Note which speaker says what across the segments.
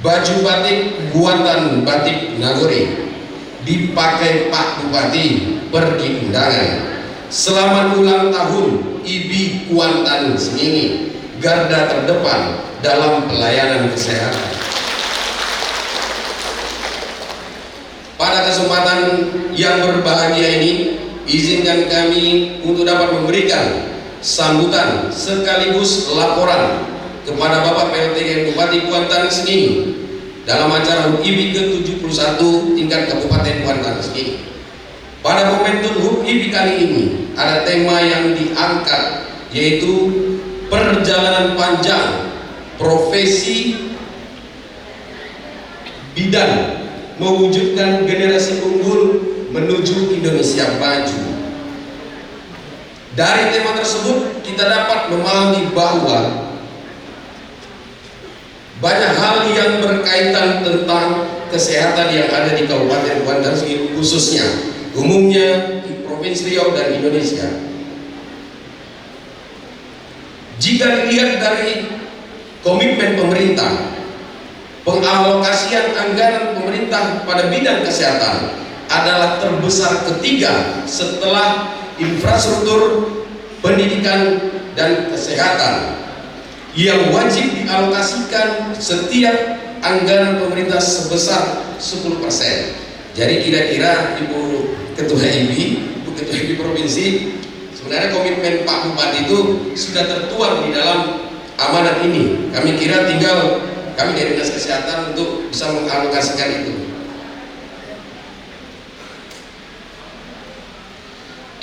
Speaker 1: Baju batik buatan Batik Nagore dipakai Pak Bupati pergi undangan. Selamat ulang tahun IBI Kuantan Sengingi, garda terdepan dalam pelayanan kesehatan. Pada kesempatan yang berbahagia ini, izinkan kami untuk dapat memberikan sambutan sekaligus laporan kepada Bapak PLT Bupati Kuantan Sengingi dalam acara HUT IBI ke-71 tingkat Kabupaten Kuantan Sengingi. Pada momentum HUT IBI kali ini ada tema yang diangkat, yaitu perjalanan panjang profesi bidan mewujudkan generasi unggul menuju Indonesia maju. Dari tema tersebut kita dapat memahami bahwa banyak hal yang berkaitan tentang kesehatan yang ada di Kabupaten Kuantan Sengingi, khususnya umumnya di Provinsi Riau dan Indonesia. Jika dilihat dari komitmen pemerintah, pengalokasian anggaran pemerintah pada bidang kesehatan adalah terbesar ketiga setelah infrastruktur, pendidikan, dan kesehatan, yang wajib dialokasikan setiap anggaran pemerintah sebesar 10%. Jadi kira-kira Ibu Ketua IBI, Ibu Ketua IBI Provinsi, sebenarnya komitmen Pak Bupati itu sudah tertuang di dalam amanat ini. Kami kira tinggal kami dari Dinas Kesehatan untuk bisa mengalokasikan itu.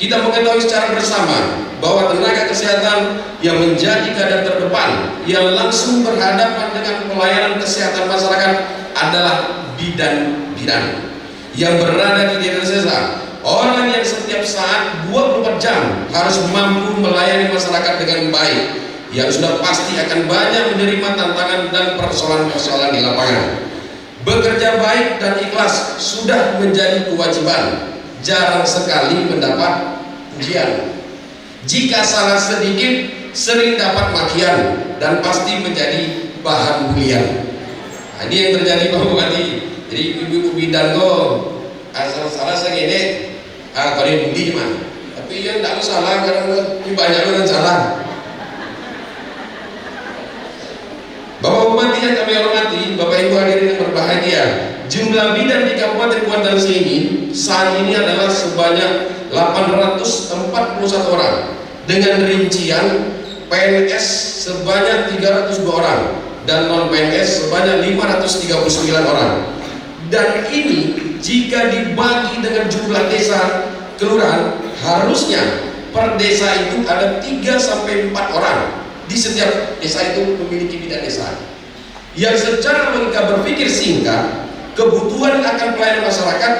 Speaker 1: Kita mengetahui secara bersama bahwa tenaga kesehatan yang menjadi garda terdepan yang langsung berhadapan dengan pelayanan kesehatan masyarakat adalah bidan-bidan yang berada di desa, orang yang setiap saat 24 jam harus mampu melayani masyarakat dengan baik, yang sudah pasti akan banyak menerima tantangan dan persoalan-persoalan di lapangan. Bekerja baik dan ikhlas sudah menjadi kewajiban, jarang sekali mendapat pujian. Jika salah sedikit sering dapat makian dan pasti menjadi bahan bulian. Nah, ini yang terjadi Pak Bupati. Jadi ibu-ibu bidan kok asal salah segini pada budi mah. Tapi yang tidak salah karena banyak orang salah. Bapak Bupati yang kami hormati, Bapak Ibu hadirin yang berbahagia, jumlah bidan di Kabupaten Kuantan Sengingi saat ini adalah sebanyak 841 orang, dengan rincian PNS sebanyak 302 orang dan non PNS sebanyak 539 orang. Dan ini jika dibagi dengan jumlah desa kelurahan, harusnya per desa itu ada 3-4 orang. Di setiap desa itu memiliki bidan desa yang secara logika berpikir singkat, kebutuhan akan pelayanan masyarakat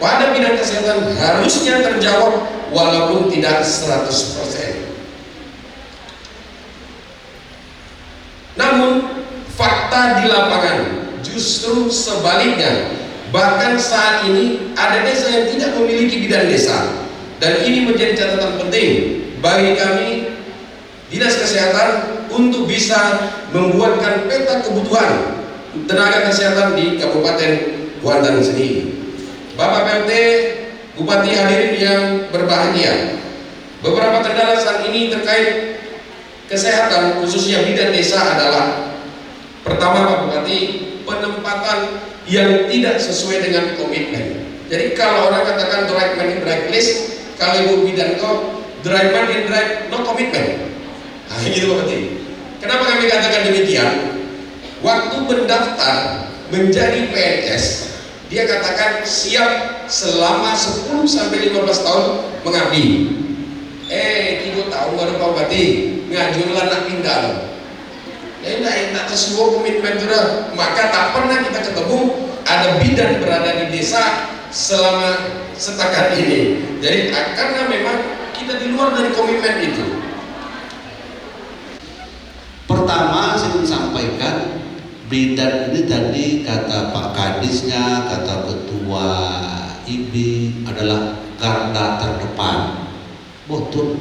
Speaker 1: pada bidang kesehatan harusnya terjawab walaupun tidak 100%. Namun fakta di lapangan justru sebaliknya. Bahkan saat ini ada desa yang tidak memiliki bidan desa, dan ini menjadi catatan penting bagi kami Dinas Kesehatan untuk bisa membuatkan peta kebutuhan tenaga kesehatan di Kabupaten Kuantan Sengingi. Bapak PLT, Bupati hadirin yang berbahagia, beberapa kendala saat ini terkait kesehatan khususnya bidan desa adalah: pertama Pak Bupati, penempatan yang tidak sesuai dengan komitmen. Jadi kalau orang katakan drive man in drive list, kalau ibu bidan kok drive man in drive no komitmen. Nah gitu Pak Bupati. Kenapa kami katakan demikian? Waktu mendaftar menjadi PNS, dia katakan siap selama 10-15 tahun mengabdi. 3 tahun baru Pak Bupati ngajurlah nak pindah. tak sesuai komitmen itu dah. Maka tak pernah kita ketemu ada bidan berada di desa selama setakat ini. Jadi karena memang kita di luar dari komitmen itu.
Speaker 2: Pertama saya ingin sampaikan, bidan ini tadi kata Pak Kadisnya, kata Ketua IBI adalah garda terdepan. Betul.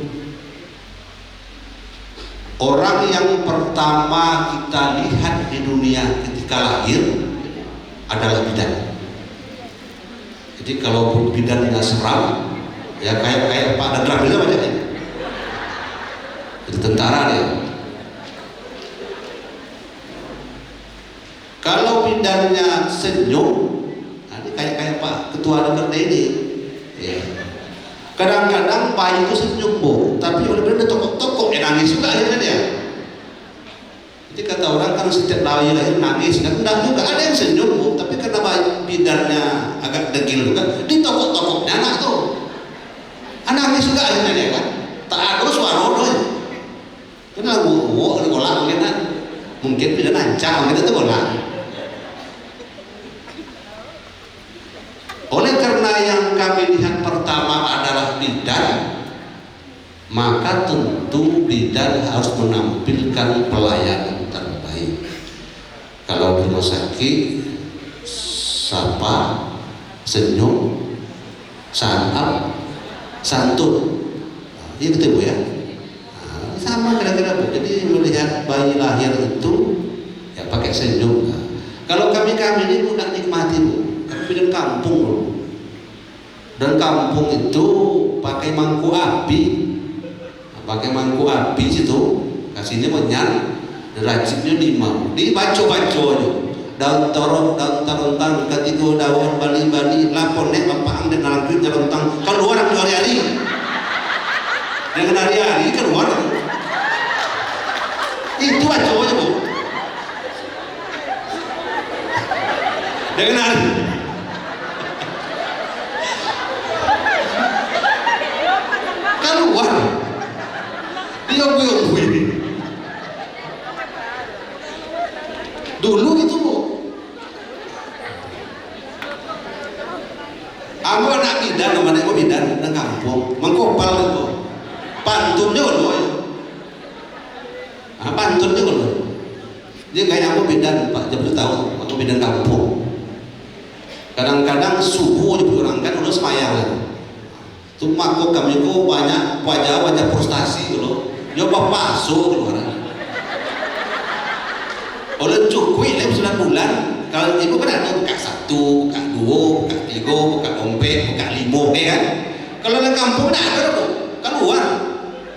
Speaker 2: Orang yang pertama kita lihat di dunia ketika lahir adalah bidan. Jadi kalau bidannya seram, ya kayak Pak Dadrah bilang aja ya. Jadi tentara dia. Kalau bidannya senyum, nah ini kayak Pak Ketua DPRD ini. Ya. Kadang-kadang bayi itu senyum bu, tapi oleh bidan tokok-tokok, nangis juga akhirnya dia. Jadi kata orang kan setiap bayi lahir nangis, dan enggak juga ada yang senyum bu, tapi karena bidannya agak degil juga, ditokok-tokoknya anak tuh, nangis juga akhirnya dia kan. Tak ada suara doy. Karena bu, golak mungkin bidan ancang, mungkin itu golak. Oleh karena yang kami lihat pertama adalah bidan, maka tentu bidan harus menampilkan pelayanan terbaik. Kalau di rumah sakit, sapa, senyum, sanap, santun, ini ketemu ya. Nah, sama kira-kira bu. Jadi melihat bayi lahir itu ya pakai senyum. Nah, kalau kami ini udah nikmati bu. Bidan kampung loh. Dan kampung itu pakai mangkuk api. Nah, pakai mangkuk api situ, kasihnya banyak, derajatnya 5. Dibaco-baco aja. Daun tarontang, ketika daun bali-bali, lapor nek bapak dan nalang duit nyarontang. Keluar aku hari-hari. Dengan hari-hari keluar. Itu aja bu. Dengan hari. Keluar dia ini dulu gitu bu. Aku anak bidan, namanya aku bidan dan kampung mengkopal itu pantunnya loh ya. Pantunnya loh dia kayak aku bidan Pak Jabir tahu, aku bidan kampung. Kadang-kadang subuh orang kan udah semayang. Cuma kok kami kok banyak wajah-wajah frustasi loh. Nyoba masuk keluar. Oleh cukui lem 9 bulan. Kalau ibu kan ada buka 1, buka 2, buka 3, buka 4, buka 5, ya kan? Kalau di kampung tidak ada bu, keluar.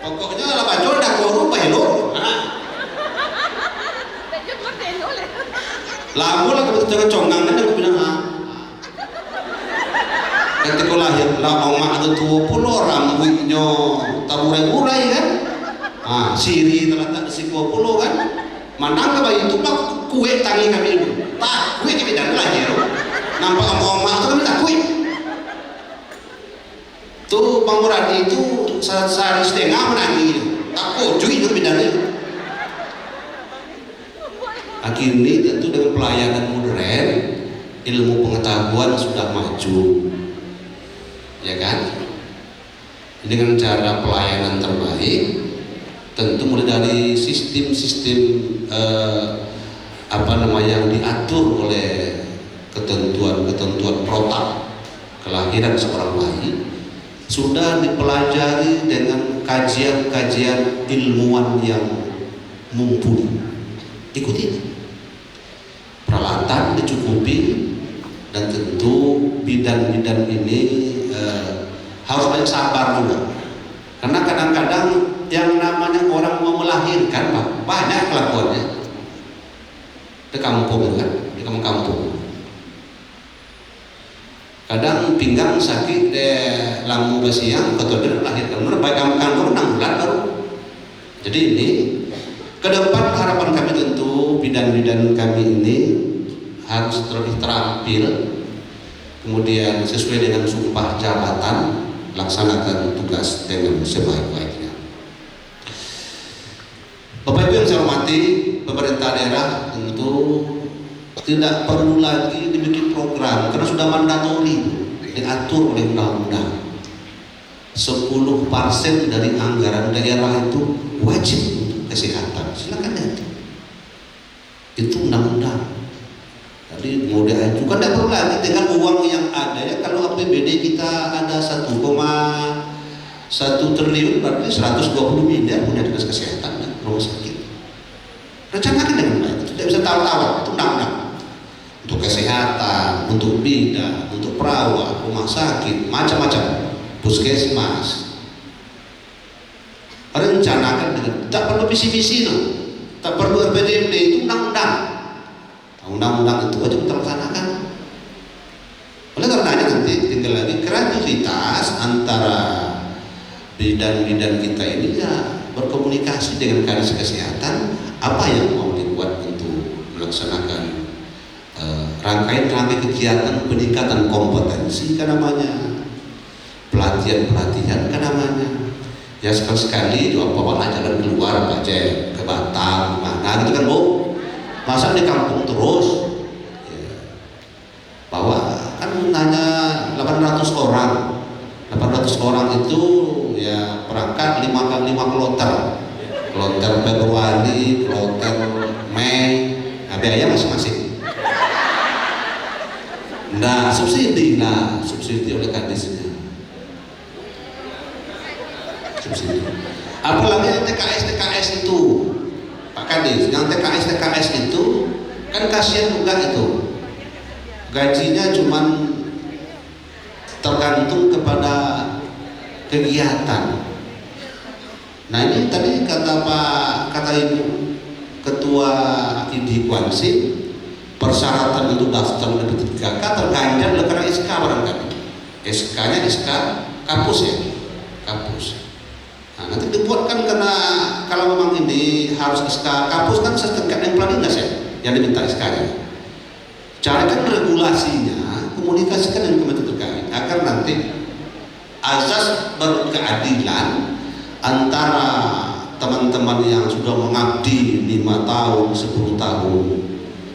Speaker 2: Pokoknya kalau bacol dah korup bahelo. Lagu lah kalau kita congang kan aku bilang ketika lahir lah omak ada 20 rambutnya taburai-burai kan, siri terletak di 20 kan, manang ke bayi itu pak kue tangi kami itu, tak kue kami dan lahir, nampak omak itu kami tak kue, tuh Bang Muradi itu sehari setengah menangi, tak kujui itu bidangnya. Akhirnya tentu dengan pelayanan modern, ilmu pengetahuan sudah maju. Ya kan, dengan cara pelayanan terbaik, tentu mulai dari sistem-sistem yang diatur oleh ketentuan protap kelahiran seorang bayi sudah dipelajari dengan kajian-kajian ilmuwan yang mumpuni. Ikuti, peralatan dicukupi, dan tentu bidan-bidan ini harus banyak sabar juga, karena kadang-kadang yang namanya orang mau melahirkan Pak, banyak kelakuannya di kampung kan, di kampung kadang pinggang sakit lampu basiang atau dia melahirkan baik kampung 6 bulan baru. Jadi ini ke depan harapan kami tentu bidan-bidan kami ini harus terlebih terampil, kemudian sesuai dengan sumpah jabatan laksanakan tugas dengan sebaik-baiknya. Bapak Ibu yang saya hormati, hormati pemerintah daerah tentu tidak perlu lagi dibikin program karena sudah mandatori diatur oleh undang-undang. 10% dari anggaran daerah itu wajib untuk kesehatan. Silakan lihat. Itu undang-undang. Jadi mau diajukan tidak perlu lagi dengan uang yang ada ya. Kalau APBD kita ada 1,1 triliun berarti 120 miliar punya dinas kesehatan dan rumah sakit. Rencanakan dengan baik. Tidak bisa tawar-tawar. Itu undang-undang. Untuk kesehatan, untuk bidan, untuk perawat, rumah sakit, macam-macam. Puskesmas. Rencanakan dengan tak perlu visi-visi loh. Tak perlu RPJMD, itu undang-undang. Undang-undang itu wajib kita laksanakan. Oleh karenanya nanti tinggal lagi kreativitas antara bidan-bidan kita ini ya berkomunikasi dengan Kadis Kesehatan apa yang mau dibuat untuk melaksanakan rangkaian kegiatan peningkatan kompetensi kan namanya, pelatihan kan namanya. Ya sekali-sekali bawa jalan keluar aja ke Batam mana gitu kan Bu. Masa di kampung terus ya. Bahwa kan hanya 800 orang itu ya perangkat 5 kloter Februari, kloter Mei, nah biaya masing-masing. Nah subsidi oleh kadisnya, subsidi. Apalagi yang TKS itu Pak Kadis, yang TKS itu kan kasihan juga itu, gajinya cuman tergantung kepada kegiatan. Nah ini tadi kata Ibu Ketua IDI Kuansi, persyaratan untuk daftar P3K terganjar karena SK barangkali. SK-nya SK kampus ya, kampus. Nah, nanti dibuatkan karena kalau memang ini harus SK kampus kan setingkat yang Planinas ya, yang diminta SK-nya. Carikan regulasinya, komunikasikan dengan kementerian terkait agar nanti azas berkeadilan antara teman-teman yang sudah mengabdi 5 tahun, 10 tahun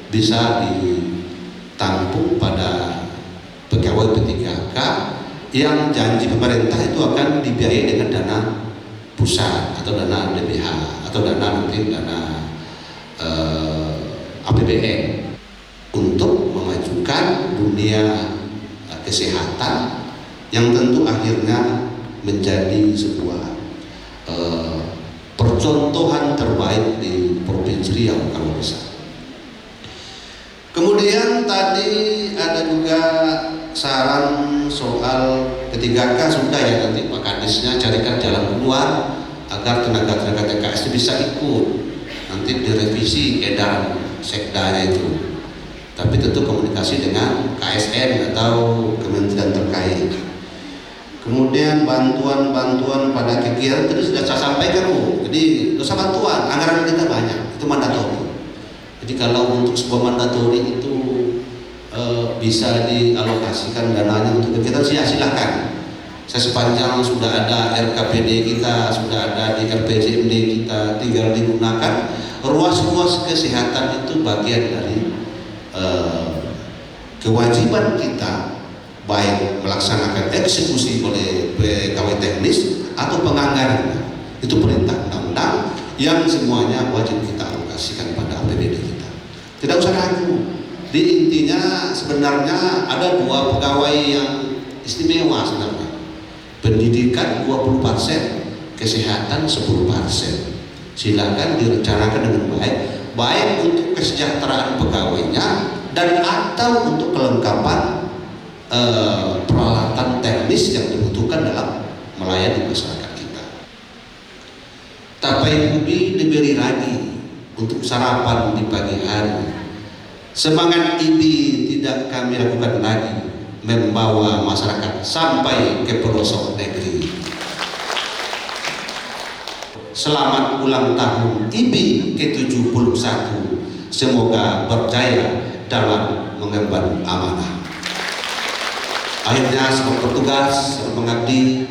Speaker 2: bisa ditampung pada pegawai P3K yang janji pemerintah itu akan dibiayai dengan dana pusat atau dana DBH atau dana APBN untuk memajukan dunia kesehatan yang tentu akhirnya menjadi sebuah percontohan terbaik di Provinsi Riau kalau bisa. Kemudian tadi ada juga saran soal P3K sudah ya, nanti Pak Kadisnya carikan jalan keluar agar tenaga-tenaga TKS bisa ikut, nanti direvisi edaran sekdanya itu, tapi tentu komunikasi dengan KSN atau kementerian terkait. Kemudian bantuan pada kegiatan tadi sudah saya sampaikan Bu. Jadi dosa bantuan, anggaran kita banyak, itu mandatori. Jadi kalau untuk sebuah mandatori itu bisa dialokasikan dananya untuk kegiatan silahkan. Sepanjang sudah ada RKPD kita, sudah ada di RPJMD kita, tinggal digunakan. Ruas-ruas kesehatan itu bagian dari kewajiban kita, baik melaksanakan eksekusi oleh pegawai teknis atau penganggaran. Itu perintah undang-undang yang semuanya wajib kita alokasikan pada APBD kita. Tidak usah ragu. Di intinya sebenarnya ada 2 pegawai yang istimewa sebenarnya. Pendidikan 20%, kesehatan 10%. Silakan direncanakan dengan baik untuk kesejahteraan pegawainya dan atau untuk kelengkapan peralatan teknis yang dibutuhkan dalam melayani masyarakat kita. Tapai Bumi diberi lagi untuk sarapan di pagi hari. Semangat ini tidak kami lakukan lagi, membawa masyarakat sampai ke pelosok negeri. Selamat ulang tahun IBI ke-71. Semoga berjaya dalam mengemban amanah. Akhirnya selamat bertugas, selamat mengabdi.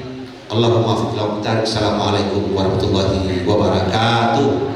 Speaker 2: Allahumma fiqh. Assalamualaikum warahmatullahi wabarakatuh.